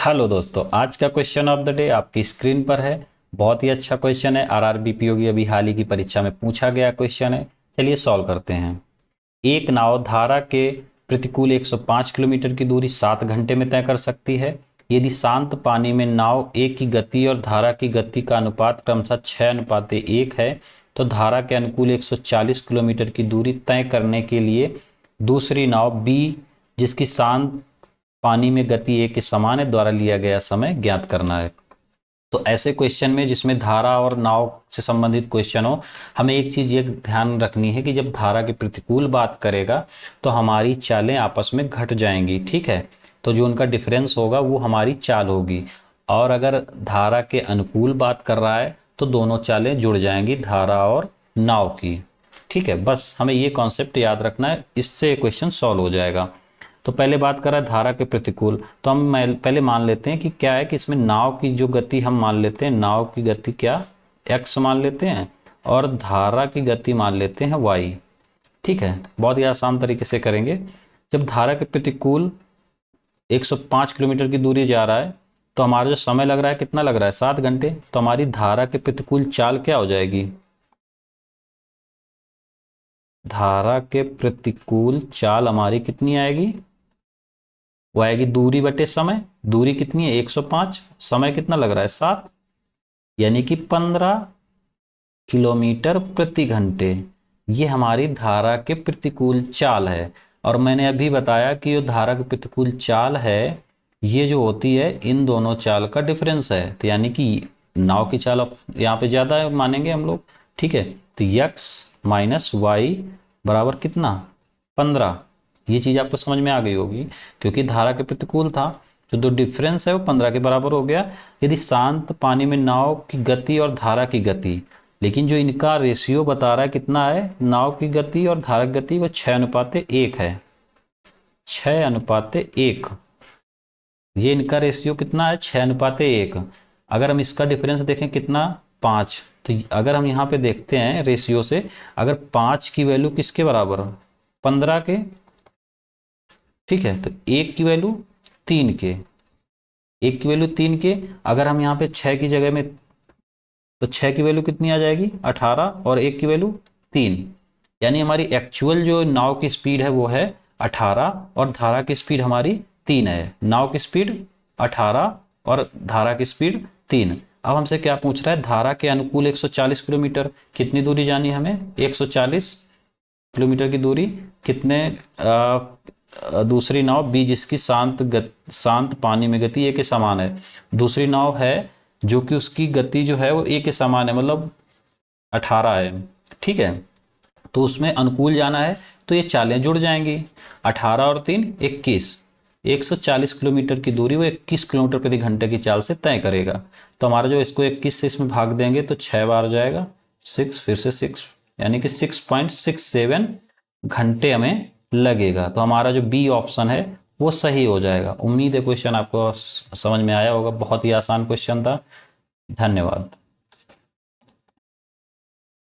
Hello दोस्तों, आज का क्वेश्चन ऑफ द डे आपकी स्क्रीन पर है। बहुत ही अच्छा क्वेश्चन है। आरआरबी पीओ की अभी हाल ही की परीक्षा में पूछा गया क्वेश्चन है। चलिए सॉल्व करते हैं। एक नाव धारा के प्रतिकूल 105 किलोमीटर की दूरी 7 घंटे में तय कर सकती है। यदि शांत पानी में नाव ए की गति और धारा की गति का अनुपात क्रमशः 6:1 है, तो धारा के अनुकूल 140 किलोमीटर की दूरी तय करने के लिए दूसरी नाव बी, जिसकी शांत पानी में गति ए के समान है, द्वारा लिया गया समय ज्ञात करना है। तो ऐसे क्वेश्चन में जिसमें धारा और नाव से संबंधित क्वेश्चन हो, हमें एक चीज ये ध्यान रखनी है कि जब धारा के प्रतिकूल बात करेगा तो हमारी चालें आपस में घट जाएंगी। ठीक है, तो जो उनका डिफरेंस होगा वो हमारी चाल होगी। और अगर धारा के अनुकूल बात कर रहा है तो दोनों चालें जुड़ जाएंगी, धारा और नाव की। ठीक है, बस हमें ये कॉन्सेप्ट याद रखना है, इससे क्वेश्चन सॉल्व हो जाएगा। तो पहले बात कर रहा है धारा के प्रतिकूल, तो हम पहले मान लेते हैं कि क्या है कि इसमें नाव की जो गति हम मान लेते हैं, नाव की गति क्या x मान लेते हैं और धारा की गति मान लेते हैं y। ठीक है, बहुत ही आसान तरीके से करेंगे। जब धारा के प्रतिकूल 105 किलोमीटर की दूरी जा रहा है तो हमारा जो समय लग रहा है कितना लग रहा है, 7 घंटे। तो हमारी धारा के प्रतिकूल चाल क्या हो जाएगी, धारा के प्रतिकूल चाल हमारी कितनी आएगी, वो आएगी दूरी बटे समय। दूरी कितनी है 105, समय कितना लग रहा है 7, यानी कि 15 किलोमीटर प्रति घंटे। ये हमारी धारा के प्रतिकूल चाल है। और मैंने अभी बताया कि जो धारा की प्रतिकूल चाल है ये जो होती है इन दोनों चाल का डिफरेंस है। तो यानी कि नाव की चाल अब यहाँ पे ज़्यादा मानेंगे हम लोग। ठीक है, तो x माइनस वाई बराबर कितना, 15। ये चीज़ आपको समझ में आ गई होगी क्योंकि धारा के प्रतिकूल था, जो दो डिफरेंस है वो 15 के बराबर हो गया। यदि शांत पानी में नाव की गति और धारा की गति, लेकिन जो इनका रेशियो बता रहा है कितना है, नाव की गति और धारा की गति वो 6:1 है, 6:1। ये इनका रेशियो कितना है, 6:1। अगर हम इसका डिफरेंस देखें कितना, 5। तो अगर हम यहाँ पे देखते हैं रेशियो से, अगर 5 की वैल्यू किसके बराबर, 15 के। ठीक है, तो 1 की वैल्यू 3 के, 1 की वैल्यू 3 के। अगर हम यहाँ पे 6 की जगह में, तो 6 की वैल्यू कितनी आ जाएगी 18 और 1 की वैल्यू 3। यानी हमारी एक्चुअल जो नाव की स्पीड है वो है 18 और धारा की स्पीड हमारी 3 है। नाव की स्पीड 18 और धारा की स्पीड 3। अब हमसे क्या पूछ रहा है, धारा के अनुकूल 140 किलोमीटर, कितनी दूरी जानी है हमें, 140 किलोमीटर की दूरी। कितने दूसरी नाव बी, जिसकी शांत पानी में गति ए के समान है। दूसरी नाव है जो कि उसकी गति जो है वो ए के समान है, मतलब 18 है। ठीक है, तो उसमें अनुकूल जाना है तो ये चालें जुड़ जाएंगी, 18 और 3 21। 140 किलोमीटर की दूरी वो 21 किलोमीटर प्रति घंटे की चाल से तय करेगा। तो हमारा जो इसको 21 से इसमें भाग देंगे तो 6 बार हो जाएगा, 6 फिर से 6, यानी कि 6.67 घंटे हमें लगेगा। तो हमारा जो बी ऑप्शन है वो सही हो जाएगा। उम्मीद है क्वेश्चन आपको समझ में आया होगा, बहुत ही आसान क्वेश्चन था। धन्यवाद।